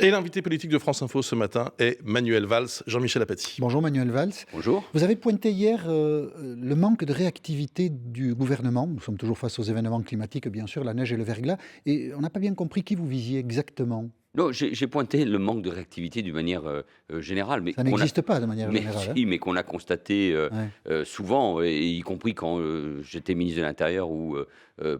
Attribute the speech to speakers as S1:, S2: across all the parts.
S1: Et l'invité politique de France Info ce matin est Manuel Valls. Jean-Michel Apathy.
S2: Bonjour Manuel Valls.
S3: Bonjour.
S2: Vous avez pointé hier le manque de réactivité du gouvernement. Nous sommes toujours face aux événements climatiques, bien sûr, la neige et le verglas. Et on n'a pas bien compris qui vous visiez exactement.
S3: Non, j'ai pointé le manque de réactivité d'une manière générale. Mais
S2: ça n'existe pas de manière générale.
S3: Mais qu'on a constaté souvent, y compris quand j'étais ministre de l'Intérieur ou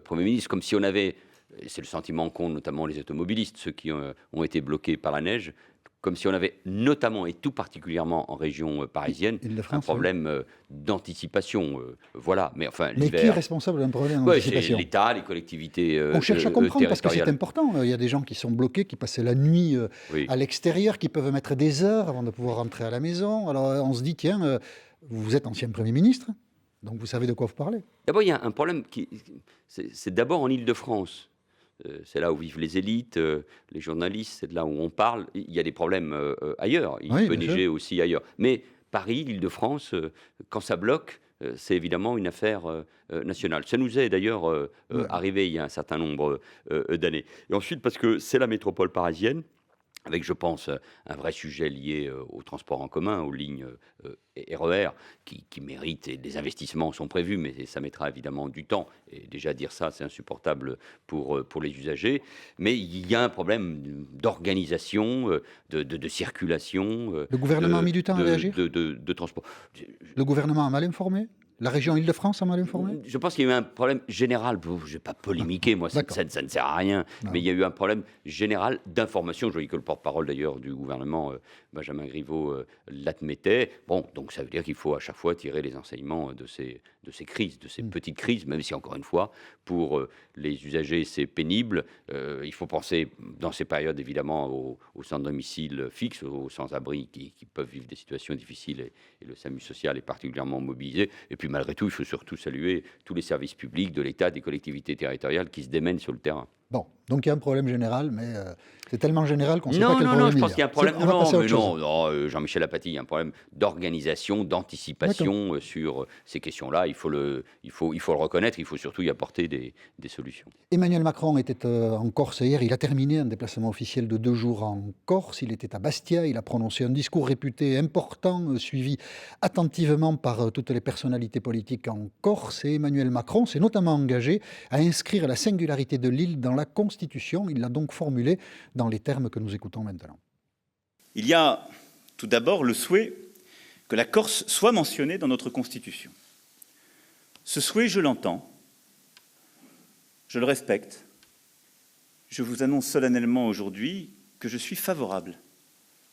S3: Premier ministre, comme si on avait, et c'est le sentiment qu'ont notamment les automobilistes, ceux qui ont été bloqués par la neige, comme si on avait notamment et tout particulièrement en région parisienne un problème d'anticipation. Voilà. Mais enfin,
S2: qui est responsable d'un problème d'anticipation?
S3: C'est l'État, les collectivités
S2: on cherche à comprendre parce que c'est important. Il y a des gens qui sont bloqués, qui passaient la nuit à l'extérieur, qui peuvent mettre des heures avant de pouvoir rentrer à la maison. Alors on se dit, tiens, vous êtes ancien Premier ministre, donc vous savez de quoi vous parlez.
S3: D'abord, il y a un problème c'est d'abord en Île-de-France. C'est là où vivent les élites, les journalistes, c'est de là où on parle. Il y a des problèmes ailleurs, il peut neiger aussi ailleurs. Mais Paris, l'Île-de-France, quand ça bloque, c'est évidemment une affaire nationale. Ça nous est d'ailleurs arrivé il y a un certain nombre d'années. Et ensuite, parce que c'est la métropole parisienne, avec, je pense, un vrai sujet lié au transport en commun, aux lignes RER, qui méritent, et des investissements sont prévus, mais ça mettra évidemment du temps. Et déjà dire ça, c'est insupportable pour les usagers. Mais il y a un problème d'organisation, de circulation.
S2: Le gouvernement a mis du temps à réagir
S3: de transport.
S2: Le gouvernement a mal informé? La région Île-de-France a mal informé?
S3: Je pense qu'il y a eu un problème général. Je ne vais pas polémiquer, moi, ça ne sert à rien. Non. Mais il y a eu un problème général d'information. Je voyais que le porte-parole, d'ailleurs, du gouvernement, Benjamin Griveaux, l'admettait. Bon, donc ça veut dire qu'il faut à chaque fois tirer les enseignements de ces crises, de ces petites crises, même si, encore une fois, pour les usagers, c'est pénible. Il faut penser, dans ces périodes, évidemment, aux sans-domicile fixe, aux sans-abri qui peuvent vivre des situations difficiles, et le SAMU social est particulièrement mobilisé. Et puis, malgré tout, il faut surtout saluer tous les services publics de l'État, des collectivités territoriales qui se démènent sur le terrain.
S2: Bon, donc il y a un problème général, mais c'est tellement général qu'on ne sait pas quel problème il y a.
S3: Non, je pense qu'il y a un problème. Non, Jean-Michel Apathy, il y a un problème d'organisation, d'anticipation sur ces questions-là. Il faut le reconnaître, il faut surtout y apporter des solutions.
S2: Emmanuel Macron était en Corse hier, il a terminé un déplacement officiel de 2 jours en Corse, il était à Bastia, il a prononcé un discours réputé important, suivi attentivement par toutes les personnalités politiques en Corse, et Emmanuel Macron s'est notamment engagé à inscrire la singularité de l'île dans la Constitution. Il l'a donc formulé dans les termes que nous écoutons maintenant.
S4: Il y a tout d'abord le souhait que la Corse soit mentionnée dans notre Constitution. Ce souhait, je l'entends, je le respecte. Je vous annonce solennellement aujourd'hui que je suis favorable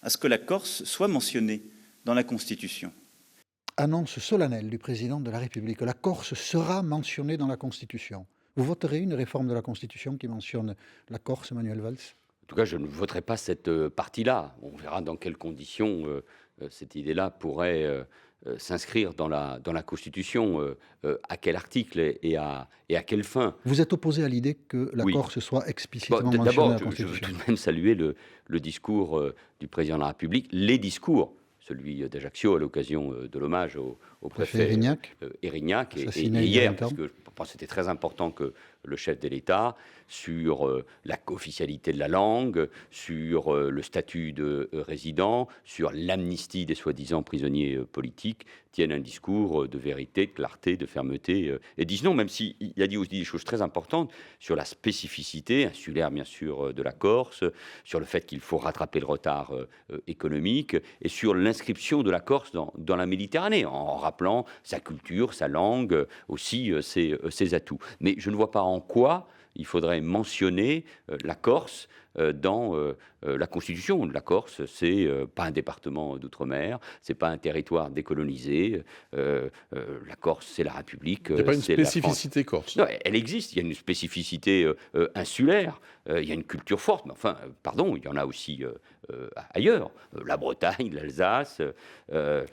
S4: à ce que la Corse soit mentionnée dans la Constitution.
S2: Annonce solennelle du président de la République. La Corse sera mentionnée dans la Constitution. Vous voterez une réforme de la Constitution qui mentionne la Corse, Manuel Valls?
S3: En tout cas, je ne voterai pas cette partie-là. On verra dans quelles conditions cette idée-là pourrait s'inscrire dans la Constitution, à quel article et à quelle fin.
S2: Vous êtes opposé à l'idée que la Corse soit explicitement mentionnée dans la Constitution?
S3: D'abord, je veux tout de même saluer le discours du président de la République, les discours, celui d'Ajaccio à l'occasion de l'hommage au préfet Erignac, et hier, parce que je pense que c'était très important que le chef de l'État, sur la co-officialité de la langue, sur le statut de résident, sur l'amnistie des soi-disant prisonniers politiques, tienne un discours de vérité, de clarté, de fermeté, et disent non, même s'il a dit aussi des choses très importantes sur la spécificité insulaire, bien sûr, de la Corse, sur le fait qu'il faut rattraper le retard économique, et sur l'inscription de la Corse dans la Méditerranée, en rappelant sa culture, sa langue, aussi ses atouts. Mais je ne vois pas en quoi il faudrait mentionner la Corse dans la Constitution. La Corse, c'est pas un département d'outre-mer, c'est pas un territoire décolonisé. La Corse, c'est la République.
S1: Il n'y a pas une spécificité corse.
S3: Non, elle existe. Il y a une spécificité insulaire. Il y a une culture forte. Mais enfin, pardon, il y en a aussi ailleurs. La Bretagne, l'Alsace, le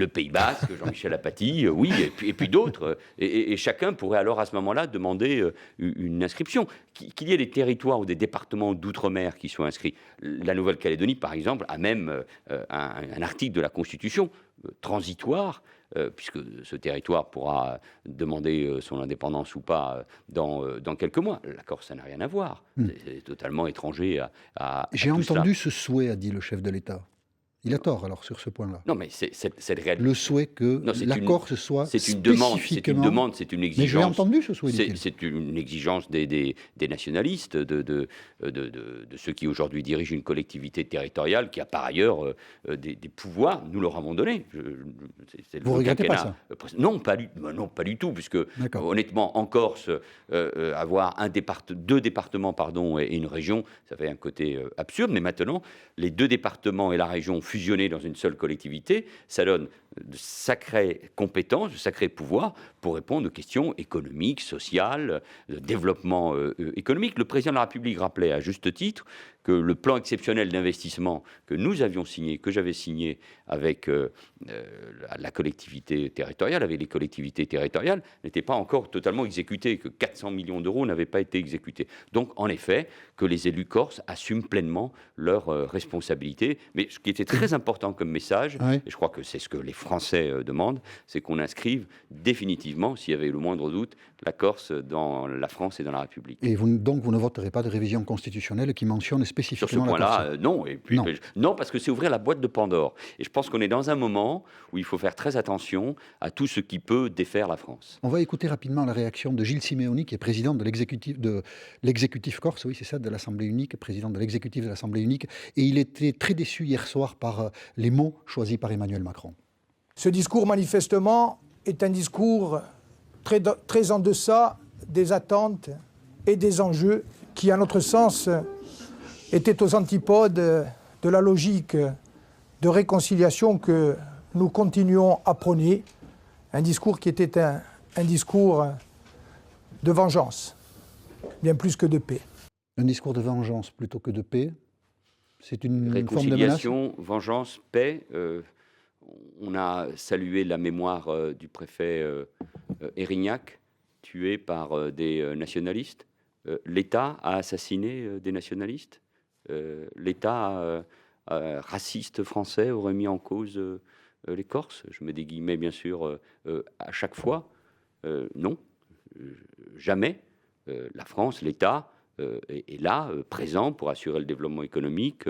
S3: Pays Basque, Jean-Michel Apathy, oui, et puis d'autres. Et chacun pourrait alors à ce moment-là demander une inscription. Qu'il y ait des territoires ou des départements d'outre-mer qui soient inscrits. La Nouvelle-Calédonie, par exemple, a même un article de la Constitution transitoire puisque ce territoire pourra demander son indépendance ou pas dans quelques mois. La Corse, ça n'a rien à voir. C'est totalement étranger à
S2: J'ai
S3: tout
S2: entendu
S3: cela.
S2: ce souhait, a dit le chef de l'État. Il a tort alors sur ce point-là.
S3: Non, mais c'est le réel.
S2: Le souhait que la Corse soit spécifiquement...
S3: C'est une demande, c'est une exigence.
S2: Mais je l'ai entendu ce souhait, dit-il.
S3: C'est une exigence des nationalistes, de ceux qui aujourd'hui dirigent une collectivité territoriale qui a par ailleurs des pouvoirs. Nous leur avons donné.
S2: Vous ne regrettez pas ça?
S3: Non, pas du tout, puisque honnêtement, en Corse, avoir deux départements et une région, ça fait un côté absurde. Mais maintenant, les deux départements et la région fusionnés dans une seule collectivité, ça donne de sacrées compétences, de sacrés pouvoirs pour répondre aux questions économiques, sociales, de développement économique. Le président de la République rappelait à juste titre que le plan exceptionnel d'investissement que nous avions signé, que j'avais signé avec la collectivité territoriale, avec les collectivités territoriales, n'était pas encore totalement exécuté, que 400 millions d'euros n'avaient pas été exécutés. Donc, en effet, que les élus corses assument pleinement leurs responsabilités. Mais ce qui était très important comme message, et je crois que c'est ce que les Français demandent, c'est qu'on inscrive définitivement, s'il y avait le moindre doute, la Corse dans la France et dans la République.
S2: Et donc vous ne voterez pas de révision constitutionnelle qui mentionne spécifiquement
S3: sur ce point-là,
S2: la Corse?
S3: Non. Et puis, non, parce que c'est ouvrir la boîte de Pandore. Et je pense qu'on est dans un moment où il faut faire très attention à tout ce qui peut défaire la France.
S2: On va écouter rapidement la réaction de Gilles Simeoni, qui est président de l'exécutif corse, oui c'est ça, de l'Assemblée unique, président de l'exécutif de l'Assemblée unique. Et il était très déçu hier soir par les mots choisis par Emmanuel Macron.
S5: Ce discours, manifestement, est un discours très en deçà des attentes et des enjeux qui, à notre sens, étaient aux antipodes de la logique de réconciliation que nous continuons à prôner. Un discours qui était un discours de vengeance, bien plus que de paix.
S2: Un discours de vengeance plutôt que de paix, c'est une forme de menace?
S3: Réconciliation, vengeance, paix. On a salué la mémoire du préfet Erignac, tué par des nationalistes. L'État a assassiné des nationalistes. L'État raciste français aurait mis en cause les Corses. Je mets des guillemets, bien sûr, à chaque fois. Non, jamais. La France, l'État, est là, présent pour assurer le développement économique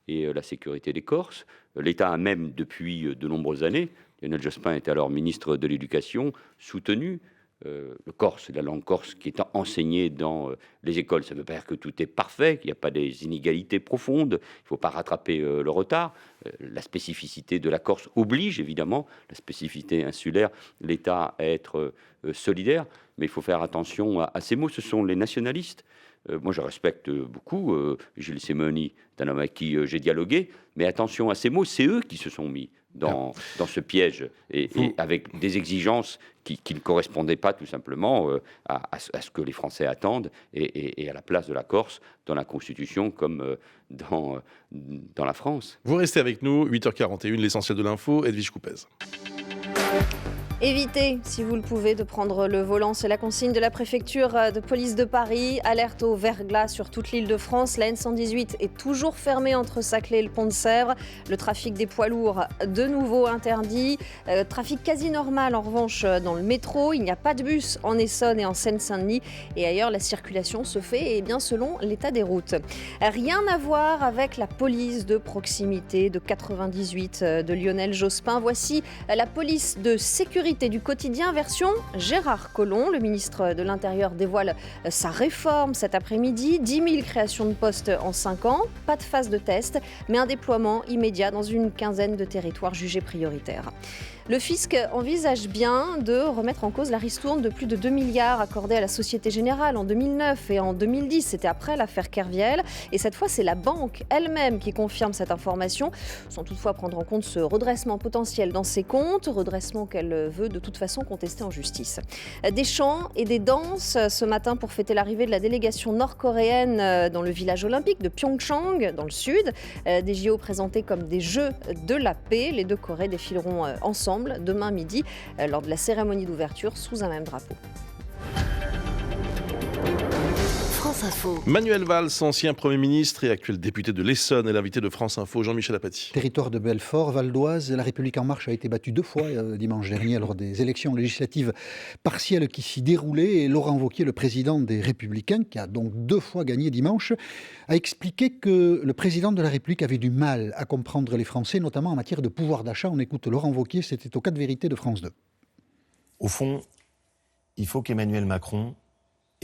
S3: et la sécurité des Corses. L'État a même, depuis de nombreuses années, Lionel Jospin était alors ministre de l'Éducation, soutenu le corse, la langue corse qui est enseignée dans les écoles. Ça ne veut pas dire que tout est parfait, qu'il n'y a pas des inégalités profondes, il ne faut pas rattraper le retard. La spécificité de la Corse oblige évidemment, la spécificité insulaire, l'État à être solidaire, mais il faut faire attention à ces mots. Ce sont les nationalistes. Moi, je respecte beaucoup Gilles Simeoni, c'est un homme avec qui j'ai dialogué, mais attention à ces mots, c'est eux qui se sont mis dans ce piège et avec des exigences qui ne correspondaient pas tout simplement à ce que les Français attendent et à la place de la Corse dans la Constitution comme dans la France.
S1: Vous restez avec nous, 8h41, l'essentiel de l'info, Edwige Coupez.
S6: Évitez, si vous le pouvez, de prendre le volant. C'est la consigne de la préfecture de police de Paris. Alerte au verglas sur toute l'île de France. La N118 est toujours fermée entre Saclay et le pont de Sèvres. Le trafic des poids lourds, de nouveau interdit. Trafic quasi normal, en revanche, dans le métro. Il n'y a pas de bus en Essonne et en Seine-Saint-Denis. Et ailleurs, la circulation se fait bien selon l'état des routes. Rien à voir avec la police de proximité de 98 de Lionel Jospin. Voici la police de sécurité du quotidien version Gérard Collomb. Le ministre de l'Intérieur dévoile sa réforme cet après-midi. 10 000 créations de postes en 5 ans. Pas de phase de test, mais un déploiement immédiat dans une quinzaine de territoires jugés prioritaires. Le fisc envisage bien de remettre en cause la ristourne de plus de 2 milliards accordée à la Société Générale en 2009 et en 2010. C'était après l'affaire Kerviel. Et cette fois, c'est la banque elle-même qui confirme cette information, sans toutefois prendre en compte ce redressement potentiel dans ses comptes, redressement qu'elle veut de toute façon contester en justice. Des chants et des danses ce matin pour fêter l'arrivée de la délégation nord-coréenne dans le village olympique de Pyeongchang, dans le sud. Des JO présentés comme des Jeux de la paix. Les deux Corées défileront ensemble demain midi lors de la cérémonie d'ouverture sous un même drapeau.
S7: France Info.
S1: Manuel Valls, ancien Premier ministre et actuel député de l'Essonne, est l'invité de France Info. Jean-Michel Apathy.
S2: Territoire de Belfort, Val d'Oise, La République En Marche a été battue 2 fois dimanche dernier lors des élections législatives partielles qui s'y déroulaient. Et Laurent Wauquiez, le président des Républicains, qui a donc 2 fois gagné dimanche, a expliqué que le président de la République avait du mal à comprendre les Français, notamment en matière de pouvoir d'achat. On écoute Laurent Wauquiez, c'était au 4 vérités de France 2.
S8: Au fond, il faut qu'Emmanuel Macron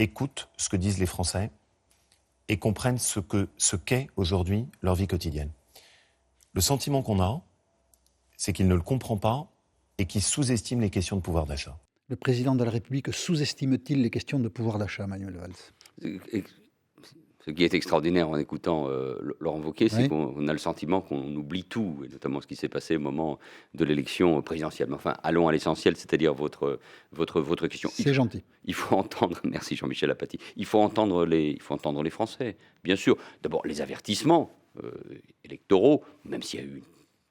S8: écoute ce que disent les Français et comprenne ce qu'est aujourd'hui leur vie quotidienne. Le sentiment qu'on a, c'est qu'il ne le comprend pas et qu'il sous-estime les questions de pouvoir d'achat.
S2: Le président de la République sous-estime-t-il les questions de pouvoir d'achat, Manuel Valls ?
S3: Ce qui est extraordinaire en écoutant Laurent Wauquiez, c'est qu'on a le sentiment qu'on oublie tout, et notamment ce qui s'est passé au moment de l'élection présidentielle. Mais enfin, allons à l'essentiel, c'est-à-dire votre question.
S2: C'est gentil.
S3: Il faut entendre, merci Jean-Michel Apathy, il faut entendre les Français, bien sûr. D'abord, les avertissements électoraux, même s'il y a eu une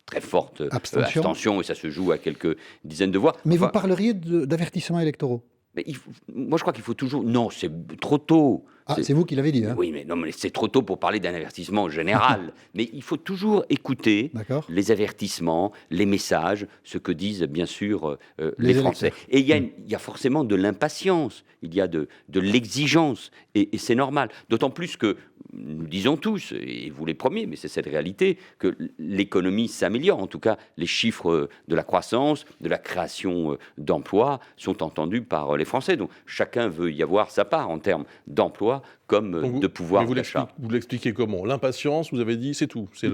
S3: très forte abstention, et ça se joue à quelques dizaines de voix.
S2: Mais vous parleriez d'avertissements électoraux ?
S3: Mais moi, je crois qu'il faut toujours... Non, c'est trop tôt.
S2: C'est vous qui l'avez dit. Hein.
S3: Oui, mais c'est trop tôt pour parler d'un avertissement général. Mais il faut toujours écouter les avertissements, les messages, ce que disent bien sûr les Français. Et il y a forcément de l'impatience, il y a de l'exigence, et c'est normal. D'autant plus que nous disons tous, et vous les premiers, mais c'est cette réalité, que l'économie s'améliore. En tout cas, les chiffres de la croissance, de la création d'emplois sont entendus par les Français. Donc chacun veut y avoir sa part en termes d'emploi comme de pouvoir d'achat.
S1: Vous l'expliquez comment ? L'impatience, vous avez dit, c'est tout. C'est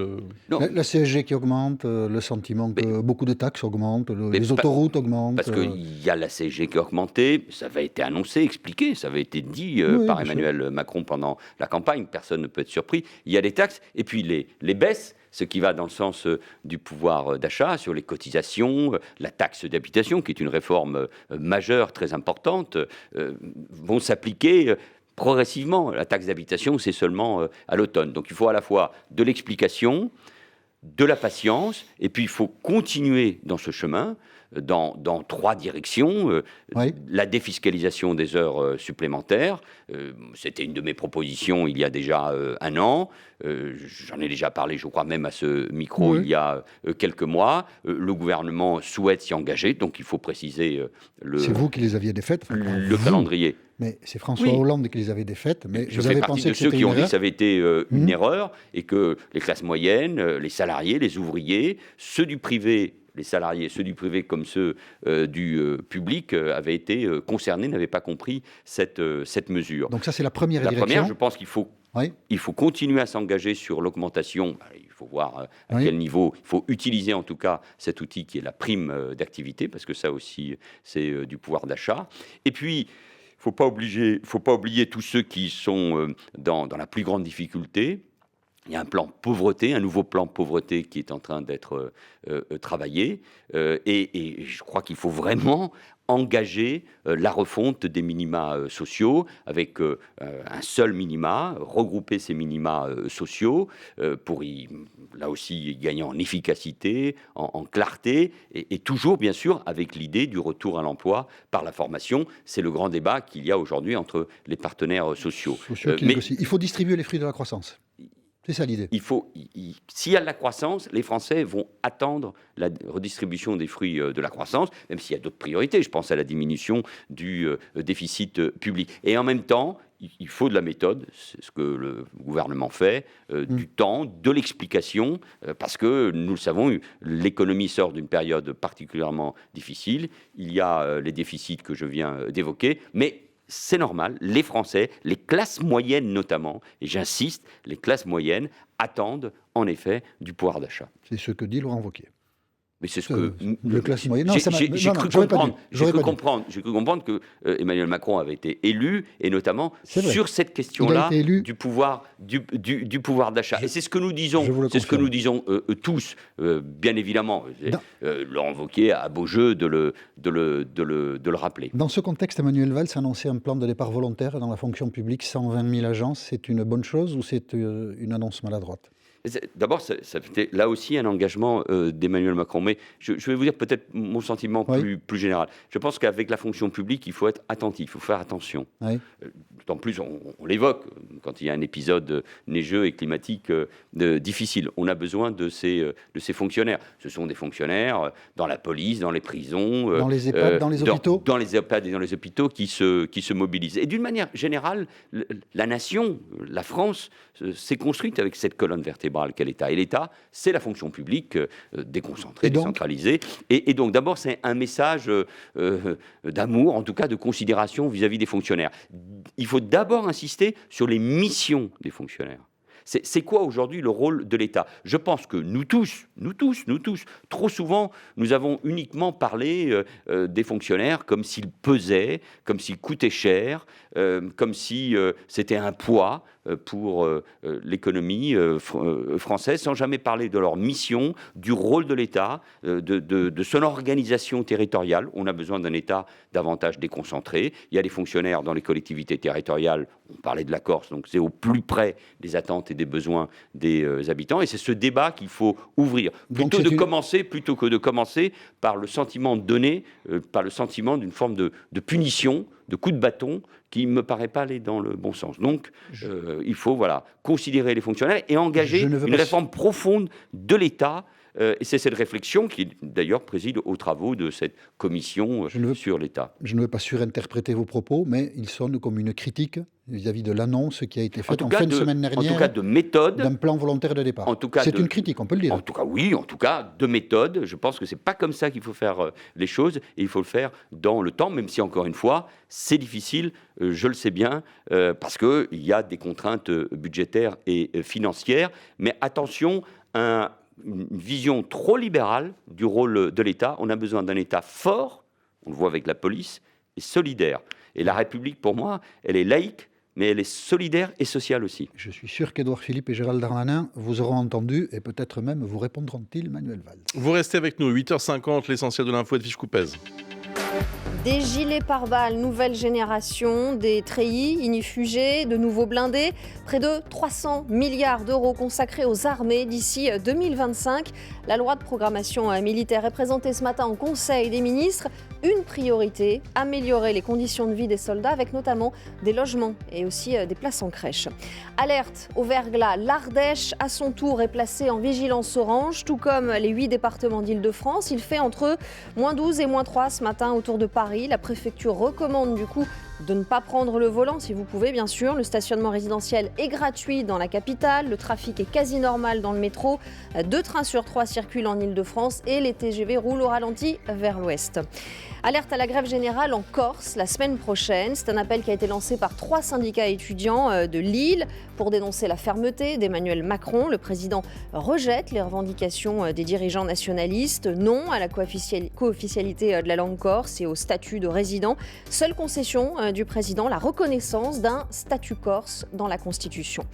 S2: la CSG qui augmente, le sentiment que beaucoup de taxes augmentent, les autoroutes augmentent.
S3: Parce qu'il y a la CSG qui a augmenté, ça avait été annoncé, expliqué, ça avait été dit par Emmanuel Macron pendant la campagne, personne ne peut être surpris. Il y a les taxes, et puis les baisses, ce qui va dans le sens du pouvoir d'achat, sur les cotisations, la taxe d'habitation, qui est une réforme majeure, très importante, vont s'appliquer progressivement. La taxe d'habitation, c'est seulement à l'automne. Donc il faut à la fois de l'explication, de la patience, et puis il faut continuer dans ce chemin, dans 3 directions. La défiscalisation des heures supplémentaires, c'était une de mes propositions il y a déjà 1 an. J'en ai déjà parlé, je crois, même à ce micro il y a quelques mois. Le gouvernement souhaite s'y engager, donc il faut préciser
S2: C'est vous qui les aviez défaites,
S3: le calendrier.
S2: Mais c'est François Hollande qui les avait défaites. Mais
S3: je fais partie de ceux qui ont dit que ça avait été une erreur et que les classes moyennes, les salariés, les ouvriers, ceux du privé, les salariés, ceux du privé comme ceux du public avaient été concernés, n'avaient pas compris cette mesure.
S2: Donc ça, c'est la première direction.
S3: La première, je pense qu'il faut continuer à s'engager sur l'augmentation. Il faut voir à quel niveau. Il faut utiliser en tout cas cet outil qui est la prime d'activité, parce que ça aussi, c'est du pouvoir d'achat. Et puis, il ne faut pas oublier tous ceux qui sont dans la plus grande difficulté. Il y a un plan pauvreté, un nouveau plan pauvreté qui est en train d'être travaillé. Et je crois qu'il faut vraiment engager la refonte des minima sociaux avec un seul minima, regrouper ces minima sociaux pour là aussi gagner en efficacité, en clarté, et toujours bien sûr avec l'idée du retour à l'emploi par la formation. C'est le grand débat qu'il y a aujourd'hui entre les partenaires sociaux.
S2: Mais il faut distribuer les fruits de la croissance. C'est ça l'idée.
S3: S'il y a de la croissance, les Français vont attendre la redistribution des fruits de la croissance, même s'il y a d'autres priorités. Je pense à la diminution du déficit public. Et en même temps, il faut de la méthode, c'est ce que le gouvernement fait, du temps, de l'explication, parce que, nous le savons, l'économie sort d'une période particulièrement difficile. Il y a les déficits que je viens d'évoquer, mais c'est normal, les Français, les classes moyennes notamment, et j'insiste, les classes moyennes attendent en effet du pouvoir d'achat.
S2: C'est ce que dit Laurent Wauquiez.
S3: Mais c'est ce que...
S2: Le classe moyenne...
S3: J'ai cru comprendre que Emmanuel Macron avait été élu, et notamment sur cette question-là du pouvoir d'achat. Et c'est ce que nous disons, tous, bien évidemment. Laurent Wauquiez a beau jeu de le rappeler.
S2: Dans ce contexte, Manuel Valls annonçait un plan de départ volontaire dans la fonction publique, 120 000 agents. C'est une bonne chose ou c'est une annonce maladroite ?
S3: D'abord, c'était là aussi un engagement d'Emmanuel Macron. Mais je vais vous dire peut-être mon sentiment plus général. Je pense qu'avec la fonction publique, il faut être attentif, il faut faire attention. Oui. En plus, on l'évoque quand il y a un épisode neigeux et climatique difficile. On a besoin de ces fonctionnaires. Ce sont des fonctionnaires dans la police, dans les prisons,
S2: dans les EHPAD, dans les hôpitaux,
S3: dans les EHPAD et dans les hôpitaux qui se mobilisent. Et d'une manière générale, la nation, la France, s'est construite avec cette colonne vertébrale qu'est l'État. Et l'État, c'est la fonction publique déconcentrée, décentralisée. Et donc, d'abord, c'est un message d'amour, en tout cas de considération vis-à-vis des fonctionnaires. Il faut d'abord insister sur les missions des fonctionnaires. C'est quoi aujourd'hui le rôle de l'État ? Je pense que nous tous, trop souvent, nous avons uniquement parlé des fonctionnaires comme s'ils pesaient, comme s'ils coûtaient cher, comme si c'était un poids pour l'économie française, sans jamais parler de leur mission, du rôle de l'État, de son organisation territoriale. On a besoin d'un État davantage déconcentré. Il y a des fonctionnaires dans les collectivités territoriales, on parlait de la Corse, donc c'est au plus près des attentes et des besoins des habitants. Et c'est ce débat qu'il faut ouvrir, plutôt que de commencer par le sentiment donné, par le sentiment d'une forme de punition, de coup de bâton, qui ne me paraît pas aller dans le bon sens. Donc, il faut considérer les fonctionnaires et engager une réforme profonde de l'État. Et c'est cette réflexion qui, d'ailleurs, préside aux travaux de cette commission sur l'État.
S2: Je ne veux pas surinterpréter vos propos, mais ils sonnent comme une critique vis-à-vis de l'annonce qui a été faite en fin de semaine dernière.
S3: En tout cas, de méthode.
S2: D'un plan volontaire de départ. C'est une critique, on peut le dire.
S3: En tout cas, oui, en tout cas, de méthode. Je pense que ce n'est pas comme ça qu'il faut faire les choses, et il faut le faire dans le temps, même si, encore une fois, c'est difficile, je le sais bien, parce qu'il y a des contraintes budgétaires et financières. Mais attention, une vision trop libérale du rôle de l'État. On a besoin d'un État fort, on le voit avec la police, et solidaire. Et la République, pour moi, elle est laïque, mais elle est solidaire et sociale aussi.
S2: Je suis sûr qu'Édouard Philippe et Gérald Darmanin vous auront entendu, et peut-être même vous répondront-ils, Manuel Valls.
S1: Vous restez avec nous, 8h50, l'essentiel de l'info, Edwige Coupez.
S6: Des gilets pare-balles nouvelle génération, des treillis ignifugés, de nouveaux blindés, près de 300 milliards d'euros consacrés aux armées d'ici 2025. La loi de programmation militaire est présentée ce matin en Conseil des ministres. Une priorité, améliorer les conditions de vie des soldats avec notamment des logements et aussi des places en crèche. Alerte au verglas, l'Ardèche à son tour est placée en vigilance orange, tout comme les 8 départements d'Île-de-France. Il fait entre -12 et -3 ce matin autour de Paris. La préfecture recommande du coup de ne pas prendre le volant si vous pouvez, bien sûr. Le stationnement résidentiel est gratuit dans la capitale. Le trafic est quasi normal dans le métro. 2 trains sur 3 circulent en Île-de-France et les TGV roulent au ralenti vers l'ouest. Alerte à la grève générale en Corse la semaine prochaine. C'est un appel qui a été lancé par 3 syndicats étudiants de Lille pour dénoncer la fermeté d'Emmanuel Macron. Le président rejette les revendications des dirigeants nationalistes. Non à la co-officialité de la langue corse et au statut de résident. Seule concession du président, la reconnaissance d'un statut corse dans la Constitution.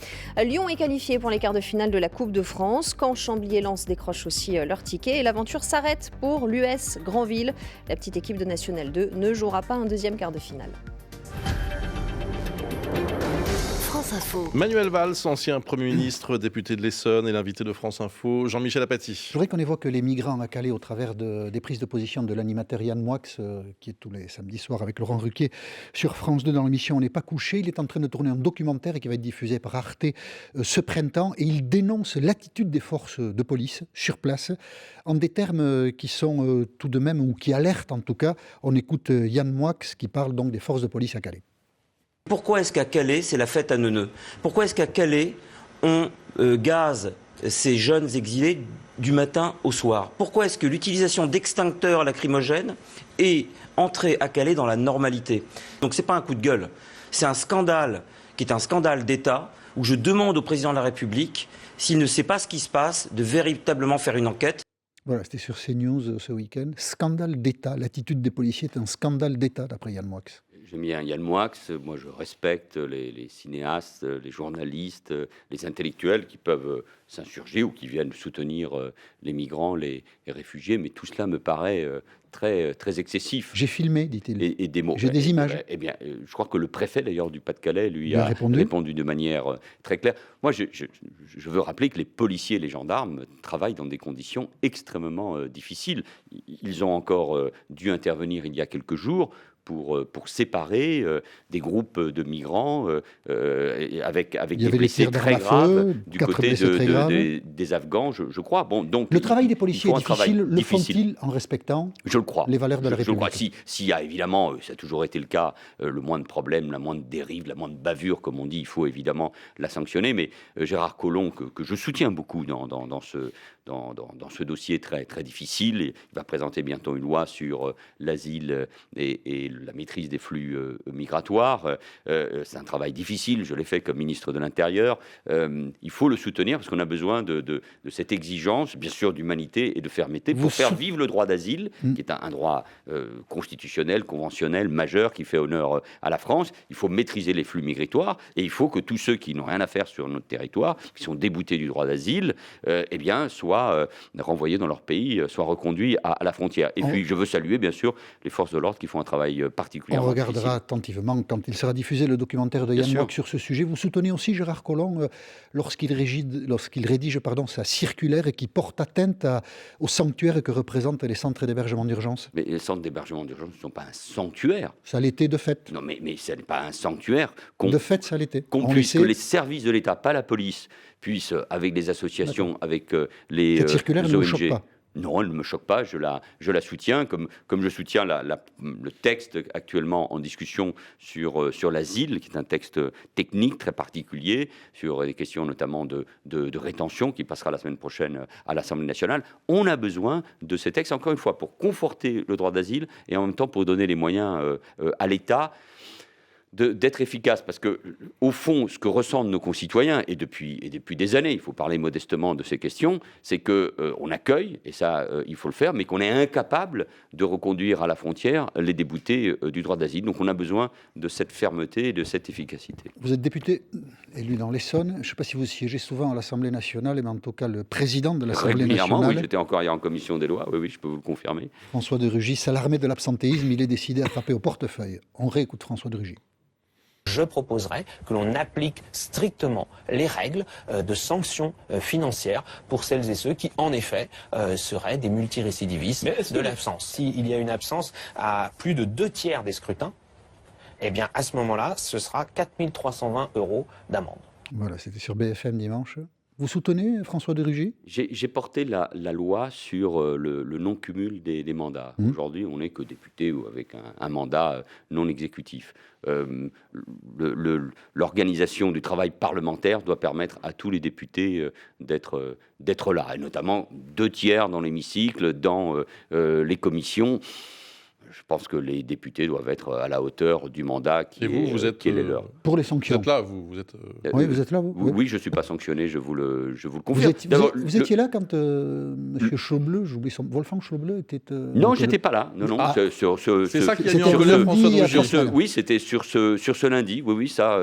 S6: Lyon est qualifié pour les quarts de finale de la Coupe de France. Caen, Chambly et Lens décrochent aussi leur ticket. Et l'aventure s'arrête pour l'US Granville. La petite équipe de National 2 ne jouera pas un deuxième quart de finale.
S7: France Info.
S1: Manuel Valls, ancien Premier ministre, député de l'Essonne et l'invité de France Info, Jean-Michel Apathy.
S2: Je voudrais qu'on évoque les migrants à Calais au travers des prises de position de l'animateur Yann Moix, qui est tous les samedis soirs avec Laurent Ruquier sur France 2 dans l'émission On n'est pas couché. Il est en train de tourner un documentaire qui va être diffusé par Arte ce printemps et il dénonce l'attitude des forces de police sur place en des termes qui sont tout de même, ou qui alertent en tout cas. On écoute Yann Moix qui parle donc des forces de police à Calais.
S9: Pourquoi est-ce qu'à Calais, c'est la fête à Neuneu ? Pourquoi est-ce qu'à Calais, on gaze ces jeunes exilés du matin au soir ? Pourquoi est-ce que l'utilisation d'extincteurs lacrymogènes est entrée à Calais dans la normalité ? Donc ce n'est pas un coup de gueule, c'est un scandale qui est un scandale d'État où je demande au président de la République, s'il ne sait pas ce qui se passe, de véritablement faire une enquête.
S2: Voilà, c'était sur CNews ce week-end. Scandale d'État. L'attitude des policiers est un scandale d'État, d'après Yann Moix.
S3: J'aime bien Yann Moix. Moi, je respecte les cinéastes, les journalistes, les intellectuels qui peuvent s'insurger ou qui viennent soutenir les migrants, les réfugiés. Mais tout cela me paraît très excessif.
S2: J'ai filmé, dit-il.
S3: Et des mots.
S2: J'ai des images.
S3: Eh bien, je crois que le préfet, d'ailleurs, du Pas-de-Calais, lui a répondu de manière très claire. Moi, je veux rappeler que les policiers et les gendarmes travaillent dans des conditions extrêmement difficiles. Ils ont encore dû intervenir il y a quelques jours pour séparer des groupes de migrants avec des blessés très graves du côté des Afghans, je crois. Bon, donc,
S2: le travail des policiers est difficile. Le font-ils en respectant les valeurs de la République?
S3: Je le crois. S'il y a évidemment, ça a toujours été le cas, le moindre problème, la moindre dérive, la moindre bavure, comme on dit, il faut évidemment la sanctionner. Mais Gérard Collomb, que je soutiens beaucoup dans ce dossier très, très difficile, il va présenter bientôt une loi sur l'asile et la maîtrise des flux migratoires. C'est un travail difficile, je l'ai fait comme ministre de l'Intérieur. Il faut le soutenir parce qu'on a besoin de cette exigence, bien sûr, d'humanité et de fermeté pour faire vivre le droit d'asile, qui est un droit constitutionnel, conventionnel, majeur, qui fait honneur à la France. Il faut maîtriser les flux migratoires et il faut que tous ceux qui n'ont rien à faire sur notre territoire, qui sont déboutés du droit d'asile, soient renvoyés dans leur pays, soient reconduits à la frontière. Et puis, je veux saluer, bien sûr, les forces de l'ordre qui font un travail particulièrement
S2: difficile. On regardera attentivement quand il sera diffusé le documentaire de Yann Moix sur ce sujet. Vous soutenez aussi Gérard Collomb lorsqu'il rédige sa circulaire et qui porte atteinte au sanctuaire que représentent les centres d'hébergement d'urgence.
S3: Mais les centres d'hébergement d'urgence ne sont pas un sanctuaire.
S2: Ça l'était de fait.
S3: Non, mais ce n'est pas un sanctuaire.
S2: De fait, ça l'était.
S3: Que les services de l'État, pas la police, puissent, avec les associations, avec les
S2: Cette circulaire
S3: les
S2: ne
S3: ONG,
S2: me choque pas.
S3: Non, elle ne me choque pas, je la soutiens, comme je soutiens le texte actuellement en discussion sur l'asile, qui est un texte technique très particulier, sur des questions notamment de rétention, qui passera la semaine prochaine à l'Assemblée nationale. On a besoin de ces textes, encore une fois, pour conforter le droit d'asile et en même temps pour donner les moyens à l'État d'être efficace, parce que au fond, ce que ressentent nos concitoyens, et depuis des années, il faut parler modestement de ces questions, c'est que on accueille, et ça, il faut le faire, mais qu'on est incapable de reconduire à la frontière les déboutés du droit d'asile. Donc on a besoin de cette fermeté et de cette efficacité.
S2: Vous êtes député élu dans l'Essonne. Je ne sais pas si vous siégez souvent à l'Assemblée nationale, mais en tout cas le président de l'Assemblée nationale.
S3: Oui, j'étais encore hier en commission des lois. Oui, je peux vous le confirmer.
S2: François de Rugy, à l'armée de l'absentéisme, il est décidé à frapper au portefeuille. On réécoute François de Rugy.
S10: Je proposerais que l'on applique strictement les règles de sanctions financières pour celles et ceux qui, en effet, seraient des multirécidivistes de l'absence. S'il y a une absence à plus de 2/3 des scrutins, eh bien, à ce moment-là, ce sera 4 320 € d'amende.
S2: Voilà, c'était sur BFM dimanche. Vous soutenez François de Rugy ?
S3: J'ai porté la loi sur le non-cumul des mandats. Aujourd'hui, on n'est que député ou avec un mandat non exécutif. L'organisation du travail parlementaire doit permettre à tous les députés d'être là, et notamment 2/3 dans l'hémicycle, dans les commissions. Je pense que les députés doivent être à la hauteur du mandat qui est le leur.
S2: Pour les sanctions.
S1: Vous êtes là, vous êtes...
S2: Oui, vous êtes là, vous ?
S3: Oui, je ne suis pas sanctionné, je vous le confirme.
S2: Vous étiez là quand M. Schaubleu, Wolfgang Schaubleu était...
S3: non, je n'étais pas là. Non.
S1: C'est ça qui a mis en colère François de Rugy.
S3: Oui, c'était sur ce lundi. Oui, ça,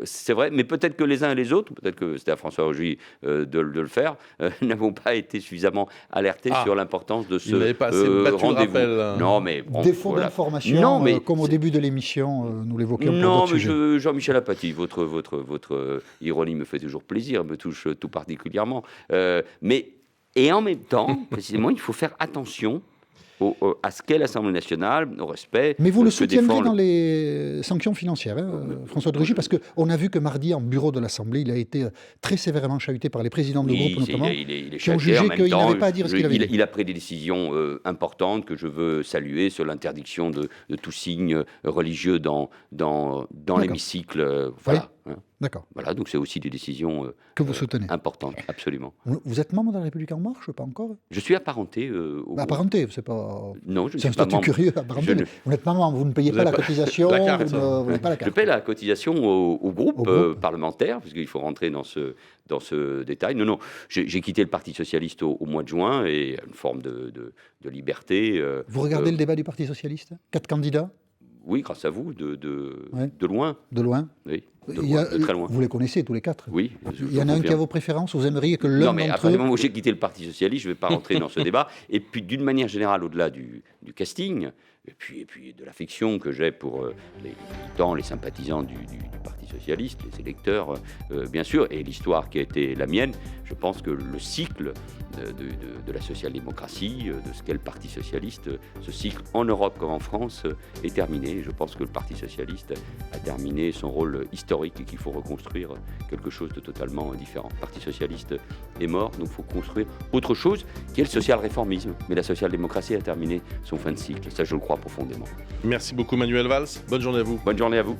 S3: c'est vrai. Mais peut-être que les uns et les autres, peut-être que c'était à François de Rugy de le faire, n'avons pas été suffisamment alertés sur l'importance de ce rendez-vous. Non, mais...
S2: Défaut d'information, comme au début de l'émission, nous l'évoquions.
S3: Non, mais Jean-Michel Apathy, votre ironie me fait toujours plaisir, me touche tout particulièrement. Et en même temps, précisément, il faut faire attention à ce qu'est l'Assemblée nationale, au respect.
S2: Mais vous le soutiendrez dans les sanctions financières, François de Rugy, parce qu'on a vu que mardi, en bureau de l'Assemblée, il a été très sévèrement chahuté par les présidents de groupe, notamment, qui ont jugé qu'il n'avait pas à dire ce qu'il avait dit.
S3: Il a pris des décisions importantes que je veux saluer sur l'interdiction de tout signe religieux dans l'hémicycle. Voilà.
S2: Oui. D'accord.
S3: Voilà, donc c'est aussi des décisions
S2: que vous soutenez.
S3: Importantes, absolument.
S2: Vous êtes membre de la République En Marche, pas encore ?
S3: Je suis apparenté.
S2: Apparenté, c'est pas.
S3: Non, je ne
S2: suis
S3: pas membre.
S2: C'est un statut curieux, apparenté. Vous n'êtes pas membre, vous ne payez pas la cotisation.
S1: La carte.
S2: Vous n'avez pas la carte.
S3: Je paie la cotisation au groupe parlementaire, parce qu'il faut rentrer dans ce détail. Non, j'ai quitté le Parti socialiste au mois de juin, et une forme de liberté.
S2: Vous regardez le débat du Parti socialiste ? 4 candidats ?
S3: Oui, grâce à vous, de loin.
S2: De loin ?
S3: Oui. de très loin.
S2: Vous les connaissez tous les quatre?
S3: Oui.
S2: Il y en a un qui a vos préférences? Vous aimeriez que l'un
S3: Non, mais à
S2: d'entre
S3: partir
S2: eux...
S3: du moment où j'ai quitté le Parti Socialiste, je ne vais pas rentrer dans ce débat. Et puis, d'une manière générale, au-delà du casting, et puis de l'affection que j'ai pour les militants, les sympathisants du Parti Socialiste, les électeurs, bien sûr, et l'histoire qui a été la mienne, je pense que le cycle de la social-démocratie, de ce qu'est le Parti Socialiste, ce cycle en Europe comme en France, est terminé. Je pense que le Parti Socialiste a terminé son rôle historique et qu'il faut reconstruire quelque chose de totalement différent. Le Parti Socialiste est mort, donc il faut construire autre chose qui est le social-réformisme. Mais la social-démocratie a terminé son fin de cycle. Ça, je le crois profondément.
S1: Merci beaucoup Manuel Valls. Bonne journée à vous.
S3: Bonne journée à vous.